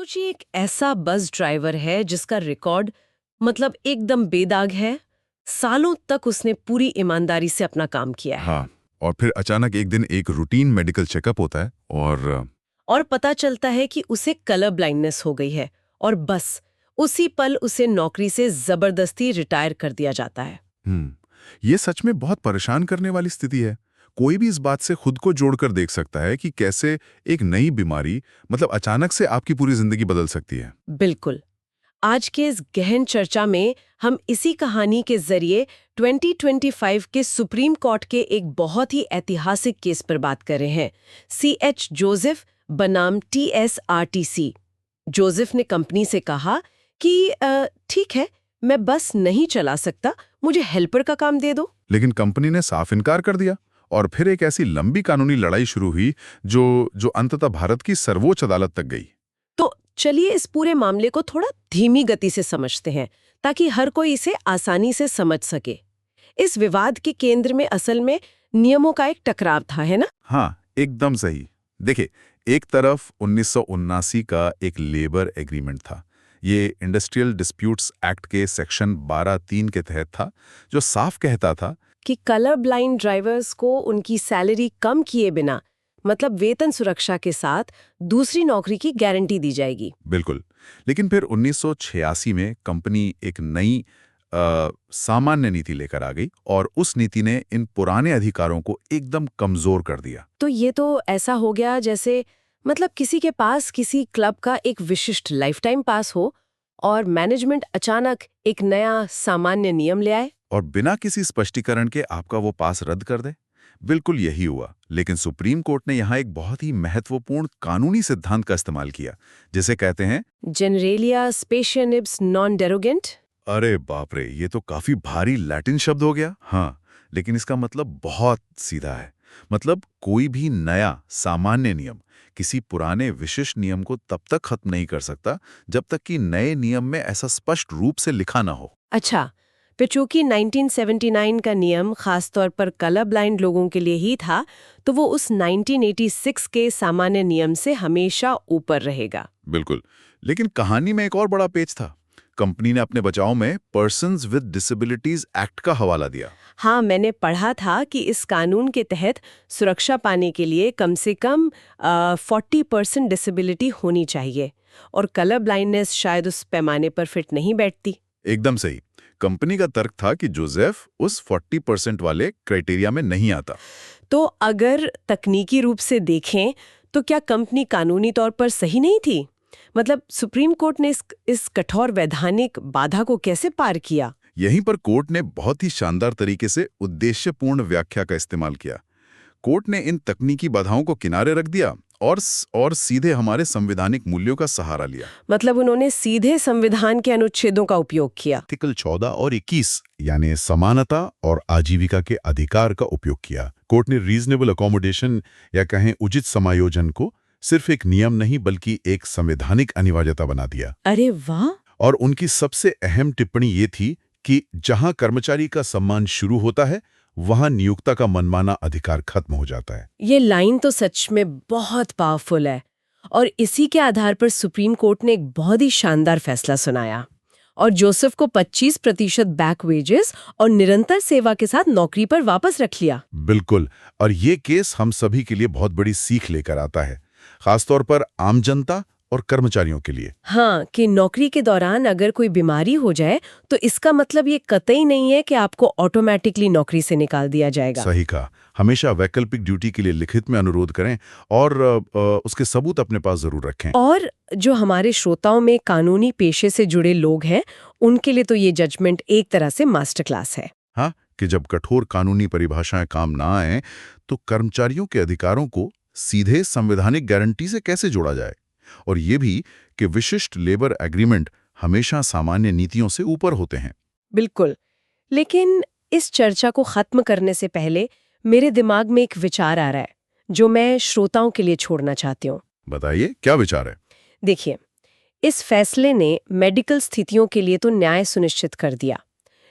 सोचिए एक ऐसा बस ड्राइवर है जिसका रिकॉर्ड मतलब एकदम बेदाग है। सालों तक उसने पूरी ईमानदारी से अपना काम किया है। हाँ। और फिर अचानक एक दिन एक रूटीन मेडिकल चेकअप होता है और पता चलता है कि उसे कलर ब्लाइंडनेस हो गई है और बस उसी पल उसे नौकरी से जबरदस्ती रिटायर कर दिया जाता है। ये सच में बहुत परेशान करने वाली स्थिति है। कोई भी इस बात से खुद को जोड़कर देख सकता है कि कैसे एक नई बीमारी मतलब अचानक से आपकी पूरी जिंदगी बदल सकती है। बिल्कुल। आज के इस गहन चर्चा में हम इसी कहानी के जरिए 2025 के सुप्रीम कोर्ट के एक बहुत ही ऐतिहासिक केस पर बात कर रहे हैं। CH जोसेफ बनाम TSRTC। जोसेफ ने कंपनी से कहा कि ठीक है, मैं बस नहीं चला सकता, मुझे हेल्पर का काम दे दो। लेकिन कंपनी ने साफ इनकार कर दिया और फिर एक ऐसी लंबी कानूनी लड़ाई शुरू हुई जो जो अंततः भारत की सर्वोच्च अदालत तक गई। तो चलिए इस पूरे मामले को थोड़ा धीमी गति से समझते हैं ताकि हर कोई इसे आसानी से समझ सके। इस विवाद के केंद्र में असल में नियमों का एक टकराव था, है ना? हाँ, एकदम सही। देखिए, एक तरफ 1979 का एक लेबर एग्रीमेंट था। ये इंडस्ट्रियल डिस्प्यूट्स एक्ट के सेक्शन 12(3) के तहत था, जो साफ कहता था कि कलर ब्लाइंड ड्राइवर्स को उनकी सैलरी कम किए बिना मतलब वेतन सुरक्षा के साथ दूसरी नौकरी की गारंटी दी जाएगी। बिल्कुल। लेकिन फिर 1986 में कंपनी एक नई सामान्य नीति लेकर आ गई और उस नीति ने इन पुराने अधिकारों को एकदम कमजोर कर दिया। तो ये तो ऐसा हो गया जैसे मतलब किसी के पास किसी क्लब का एक विशिष्ट लाइफ टाइम पास हो और मैनेजमेंट अचानक एक नया सामान्य नियम ले आए। और बिना किसी स्पष्टीकरण के आपका वो पास रद्द कर दे। बिल्कुल यही हुआ। लेकिन सुप्रीम कोर्ट ने यहाँ एक बहुत ही महत्वपूर्ण कानूनी सिद्धांत का इस्तेमाल किया, जिसे कहते हैं जनरेलिया स्पेशियनिब्स नॉन डेरोगेंट। अरे बाप रे, ये तो काफी भारी लैटिन शब्द हो गया। हाँ, लेकिन इसका मतलब बहुत सीधा है। मतलब कोई भी नया सामान्य नियम किसी पुराने विशिष्ट नियम को तब तक खत्म नहीं कर सकता जब तक कि नए नियम में ऐसा स्पष्ट रूप से लिखा ना हो। अच्छा, फिर चूंकि 1979 का नियम खासतौर पर कलर ब्लाइंड लोगों के लिए ही था, तो वो उस 1986 के सामान्य नियम से हमेशा ऊपर रहेगा। बिल्कुल। लेकिन कहानी में एक और बड़ा पेच था। कंपनी ने अपने बचाव में पर्सन्स विद डिसेबिलिटीज एक्ट का हवाला दिया। हाँ, मैंने पढ़ा था कि इस कानून के तहत सुरक्षा पाने के लिए कम से कम 40% डिसेबिलिटी होनी चाहिए और कलर ब्लाइंडनेस शायद उस पैमाने पर फिट नहीं बैठती। एकदम सही। कंपनी का तर्क था कि जोसेफ उस 40% वाले क्राइटेरिया में नहीं आता। तो अगर तकनीकी रूप से देखें तो क्या कंपनी कानूनी तौर पर सही नहीं थी? मतलब सुप्रीम कोर्ट ने इस कठोर वैधानिक बाधा को कैसे पार किया? यहीं पर कोर्ट ने बहुत ही शानदार तरीके से उद्देश्यपूर्ण व्याख्या का इस्तेमाल किया। कोर्ट ने इन तकनीकी बाधाओं को किनारे रख दिया और सीधे हमारे संवैधानिक मूल्यों का सहारा लिया। मतलब उन्होंने सीधे संविधान के अनुच्छेदों का उपयोग किया। आर्टिकल 14 और 21 यानी समानता और आजीविका के अधिकार का उपयोग किया। कोर्ट ने रीजनेबल अकोमोडेशन या कहें उचित समायोजन को सिर्फ एक नियम नहीं बल्कि एक संवैधानिक अनिवार्यता बना दिया। अरे वाह! और उनकी सबसे अहम टिप्पणी ये थी कि जहां कर्मचारी का सम्मान शुरू होता है वहां नियोक्ता का मनमाना अधिकार खत्म हो जाता है। ये लाइन तो सच में बहुत पावरफुल है और इसी के आधार पर सुप्रीम कोर्ट ने एक बहुत ही शानदार फैसला सुनाया और जोसेफ को 25% बैक वेजेस और निरंतर सेवा के साथ नौकरी पर वापस रख लिया। बिल्कुल। और ये केस हम सभी के लिए बहुत बड़ी सीख लेकर आता है, खासतौर पर आम जनता और कर्मचारियों के लिए। हाँ, कि नौकरी के दौरान अगर कोई बीमारी हो जाए तो इसका मतलब ये कतई नहीं है कि आपको ऑटोमेटिकली नौकरी से निकाल दिया जाएगा। सही कहा। हमेशा वैकल्पिक ड्यूटी के लिए लिखित में अनुरोध करें और उसके सबूत अपने पास जरूर रखें। और जो हमारे श्रोताओं में कानूनी पेशे से जुड़े लोग हैं, उनके लिए तो ये जजमेंट एक तरह से मास्टर क्लास है। हाँ, कि जब कठोर कानूनी परिभाषाएं काम ना आए तो कर्मचारियों के अधिकारों को सीधे संवैधानिक गारंटी से कैसे जोड़ा जाए, और ये भी कि विशिष्ट लेबर एग्रीमेंट हमेशा सामान्य नीतियों से ऊपर होते हैं। बिल्कुल। लेकिन इस चर्चा को खत्म करने से पहले मेरे दिमाग में एक विचार आ रहा है जो मैं श्रोताओं के लिए छोड़ना चाहती हूँ। बताइए, क्या विचार है? देखिए, इस फैसले ने मेडिकल स्थितियों के लिए तो न्याय सुनिश्चित कर दिया,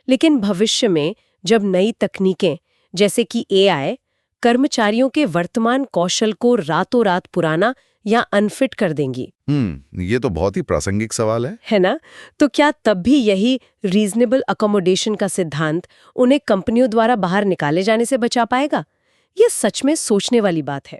लेकिन भविष्य में जब नई तकनीकें जैसे कि AI कर्मचारियों के वर्तमान कौशल को रातों रात पुराना या अनफिट कर देंगी। ये तो बहुत ही प्रासंगिक सवाल है ना? तो क्या तब भी यही रीजनेबल अकोमोडेशन का सिद्धांत उन्हें कंपनियों द्वारा बाहर निकाले जाने से बचा पाएगा? ये सच में सोचने वाली बात है।